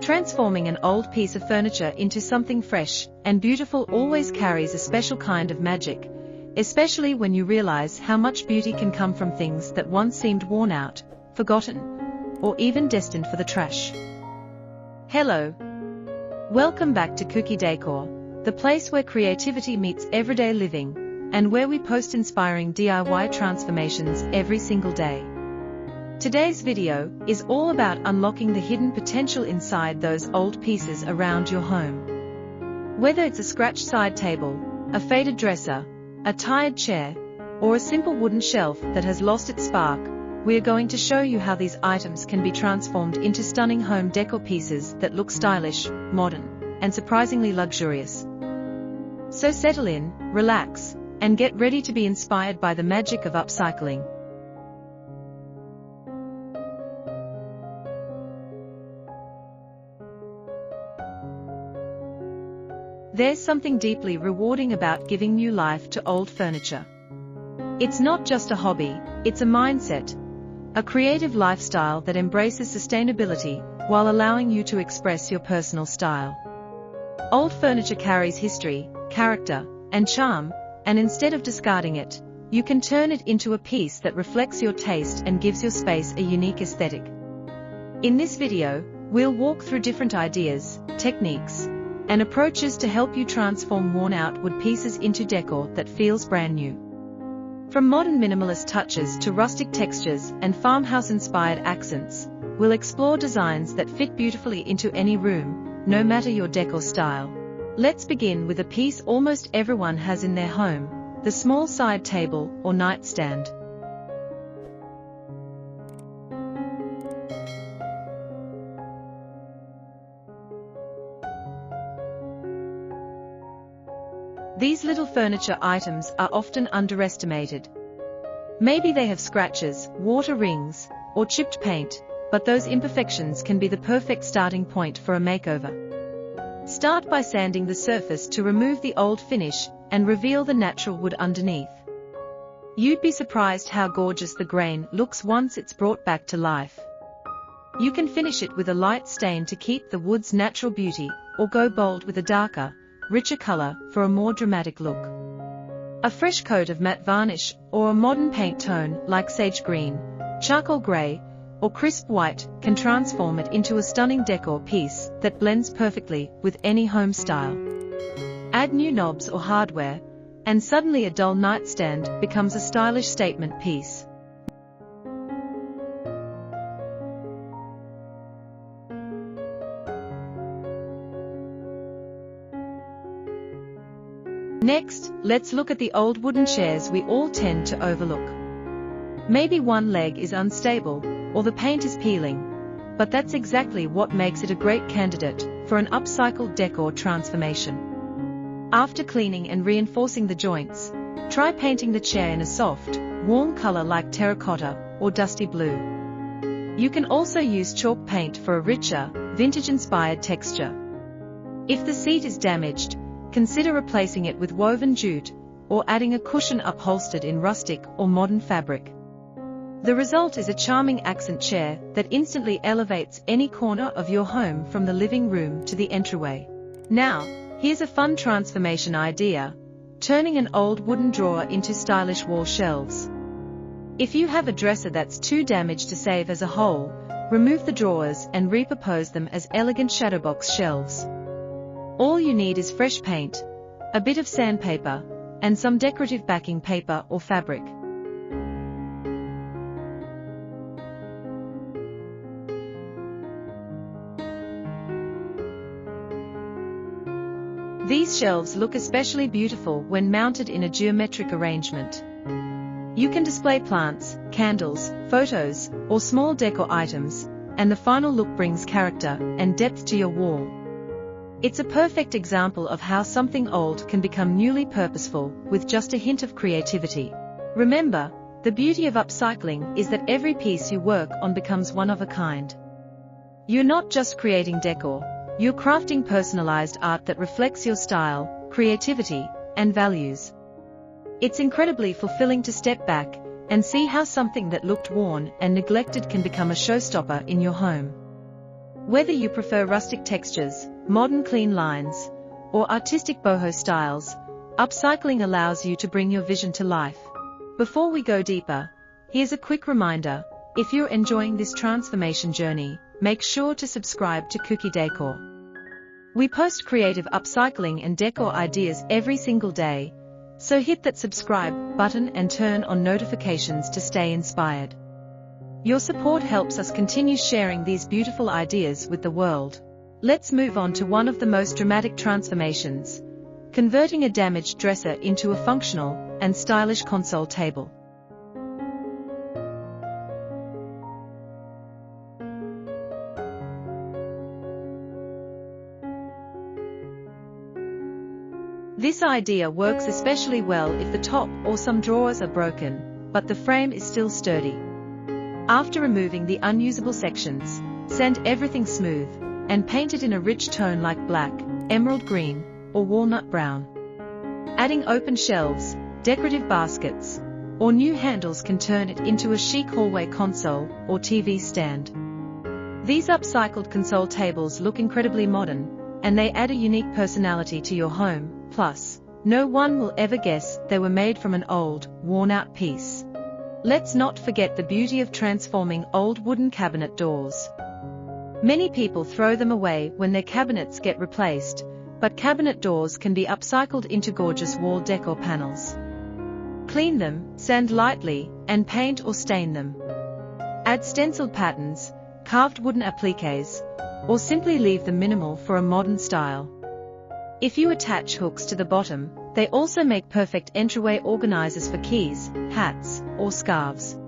Transforming an old piece of furniture into something fresh and beautiful always carries a special kind of magic, especially when you realize how much beauty can come from things that once seemed worn out, forgotten, or even destined for the trash. Hello. Welcome back to Kuki Decor, the place where creativity meets everyday living, and where we post inspiring DIY transformations every single day. Today's video is all about unlocking the hidden potential inside those old pieces around your home. Whether it's a scratched side table, a faded dresser, a tired chair, or a simple wooden shelf that has lost its spark, we are going to show you how these items can be transformed into stunning home decor pieces that look stylish, modern, and surprisingly luxurious. So settle in, relax, and get ready to be inspired by the magic of upcycling. There's something deeply rewarding about giving new life to old furniture. It's not just a hobby, it's a mindset, a creative lifestyle that embraces sustainability while allowing you to express your personal style. Old furniture carries history, character, and charm, and instead of discarding it, you can turn it into a piece that reflects your taste and gives your space a unique aesthetic. In this video, we'll walk through different ideas, techniques, and approaches to help you transform worn-out wood pieces into decor that feels brand new. From modern minimalist touches to rustic textures and farmhouse-inspired accents, we'll explore designs that fit beautifully into any room, no matter your decor style. Let's begin with a piece almost everyone has in their home, the small side table or nightstand. These little furniture items are often underestimated. Maybe they have scratches, water rings, or chipped paint, but those imperfections can be the perfect starting point for a makeover. Start by sanding the surface to remove the old finish and reveal the natural wood underneath. You'd be surprised how gorgeous the grain looks once it's brought back to life. You can finish it with a light stain to keep the wood's natural beauty, or go bold with a darker, richer color for a more dramatic look. A fresh coat of matte varnish or a modern paint tone like sage green, charcoal gray, or crisp white can transform it into a stunning decor piece that blends perfectly with any home style. Add new knobs or hardware, and suddenly a dull nightstand becomes a stylish statement piece. Next, let's look at the old wooden chairs we all tend to overlook. Maybe one leg is unstable, or the paint is peeling, but that's exactly what makes it a great candidate for an upcycled decor transformation. After cleaning and reinforcing the joints, try painting the chair in a soft, warm color like terracotta or dusty blue. You can also use chalk paint for a richer, vintage-inspired texture. If the seat is damaged, consider replacing it with woven jute, or adding a cushion upholstered in rustic or modern fabric. The result is a charming accent chair that instantly elevates any corner of your home from the living room to the entryway. Now, here's a fun transformation idea: turning an old wooden drawer into stylish wall shelves. If you have a dresser that's too damaged to save as a whole, remove the drawers and repurpose them as elegant shadowbox shelves. All you need is fresh paint, a bit of sandpaper, and some decorative backing paper or fabric. These shelves look especially beautiful when mounted in a geometric arrangement. You can display plants, candles, photos, or small decor items, and the final look brings character and depth to your wall. It's a perfect example of how something old can become newly purposeful with just a hint of creativity. Remember, the beauty of upcycling is that every piece you work on becomes one of a kind. You're not just creating decor, you're crafting personalized art that reflects your style, creativity, and values. It's incredibly fulfilling to step back and see how something that looked worn and neglected can become a showstopper in your home. Whether you prefer rustic textures, modern clean lines, or artistic boho styles, upcycling allows you to bring your vision to life. Before we go deeper, here's a quick reminder: if you're enjoying this transformation journey, make sure to subscribe to Kuki Decor. We post creative upcycling and decor ideas every single day, so hit that subscribe button and turn on notifications to stay inspired. Your support helps us continue sharing these beautiful ideas with the world. Let's move on to one of the most dramatic transformations: converting a damaged dresser into a functional and stylish console table. This idea works especially well if the top or some drawers are broken, but the frame is still sturdy. After removing the unusable sections, sand everything smooth, and paint it in a rich tone like black, emerald green, or walnut brown. Adding open shelves, decorative baskets, or new handles can turn it into a chic hallway console or TV stand. These upcycled console tables look incredibly modern, and they add a unique personality to your home. Plus, no one will ever guess they were made from an old, worn-out piece. Let's not forget the beauty of transforming old wooden cabinet doors. Many people throw them away when their cabinets get replaced, but cabinet doors can be upcycled into gorgeous wall decor panels. Clean them, sand lightly, and paint or stain them. Add stenciled patterns, carved wooden appliques, or simply leave them minimal for a modern style. If you attach hooks to the bottom, they also make perfect entryway organizers for keys, hats, or scarves.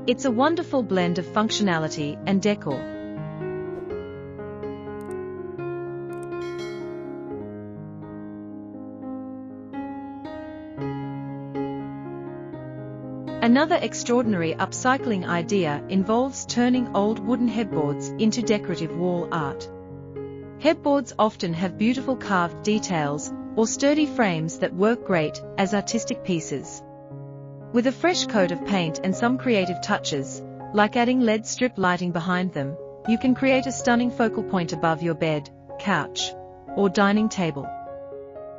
It's a wonderful blend of functionality and decor. Another extraordinary upcycling idea involves turning old wooden headboards into decorative wall art. Headboards often have beautiful carved details or sturdy frames that work great as artistic pieces. With a fresh coat of paint and some creative touches, like adding LED strip lighting behind them, you can create a stunning focal point above your bed, couch, or dining table.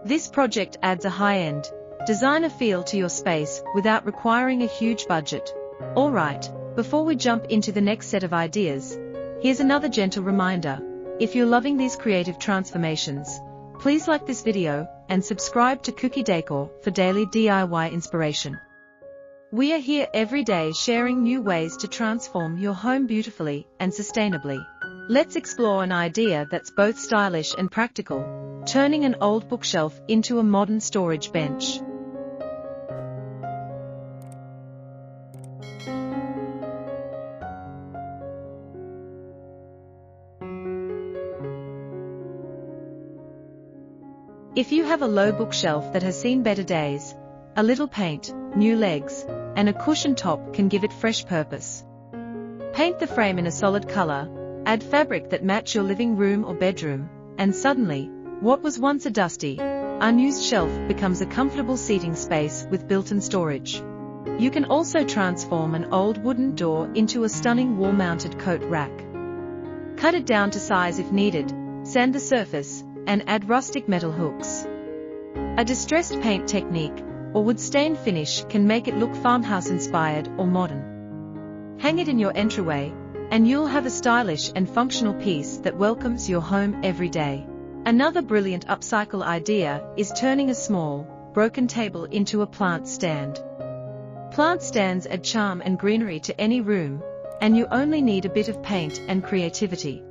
This project adds a high-end, designer feel to your space without requiring a huge budget. Alright, before we jump into the next set of ideas, here's another gentle reminder: if you're loving these creative transformations, please like this video and subscribe to Kuki Decor for daily DIY inspiration. We are here every day sharing new ways to transform your home beautifully and sustainably. Let's explore an idea that's both stylish and practical: turning an old bookshelf into a modern storage bench. If you have a low bookshelf that has seen better days, a little paint, new legs, and a cushioned top can give it fresh purpose. Paint the frame in a solid color, add fabric that match your living room or bedroom, and suddenly, what was once a dusty, unused shelf becomes a comfortable seating space with built-in storage. You can also transform an old wooden door into a stunning wall-mounted coat rack. Cut it down to size if needed, sand the surface, and add rustic metal hooks. A distressed paint technique or wood stain finish can make it look farmhouse-inspired or modern. Hang it in your entryway, and you'll have a stylish and functional piece that welcomes your home every day. Another brilliant upcycle idea is turning a small, broken table into a plant stand. Plant stands add charm and greenery to any room, and you only need a bit of paint and creativity.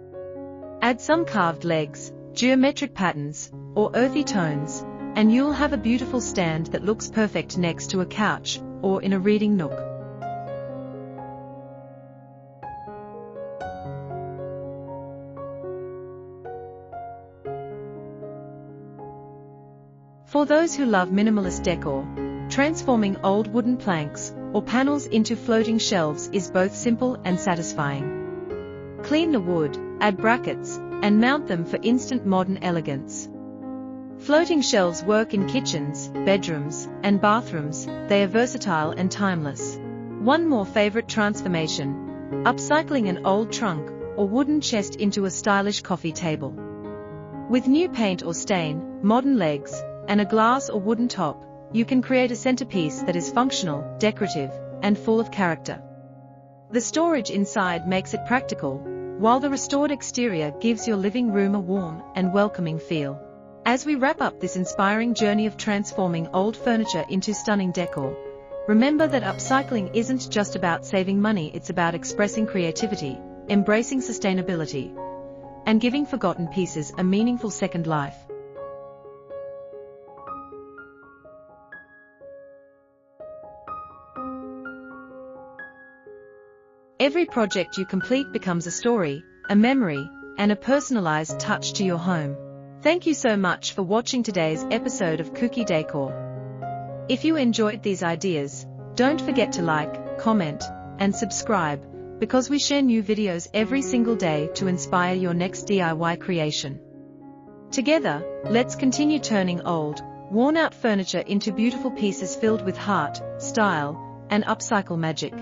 Add some carved legs, geometric patterns, or earthy tones, and you'll have a beautiful stand that looks perfect next to a couch or in a reading nook. For those who love minimalist decor, transforming old wooden planks or panels into floating shelves is both simple and satisfying. Clean the wood, add brackets, and mount them for instant modern elegance. Floating shelves work in kitchens, bedrooms, and bathrooms. They are versatile and timeless. One more favorite transformation: upcycling an old trunk or wooden chest into a stylish coffee table. With new paint or stain, modern legs, and a glass or wooden top, you can create a centerpiece that is functional, decorative, and full of character. The storage inside makes it practical, while the restored exterior gives your living room a warm and welcoming feel. As we wrap up this inspiring journey of transforming old furniture into stunning decor, remember that upcycling isn't just about saving money, it's about expressing creativity, embracing sustainability, and giving forgotten pieces a meaningful second life. Every project you complete becomes a story, a memory, and a personalized touch to your home. Thank you so much for watching today's episode of Kuki Decor. If you enjoyed these ideas, don't forget to like, comment, and subscribe, because we share new videos every single day to inspire your next DIY creation. Together, let's continue turning old, worn-out furniture into beautiful pieces filled with heart, style, and upcycle magic.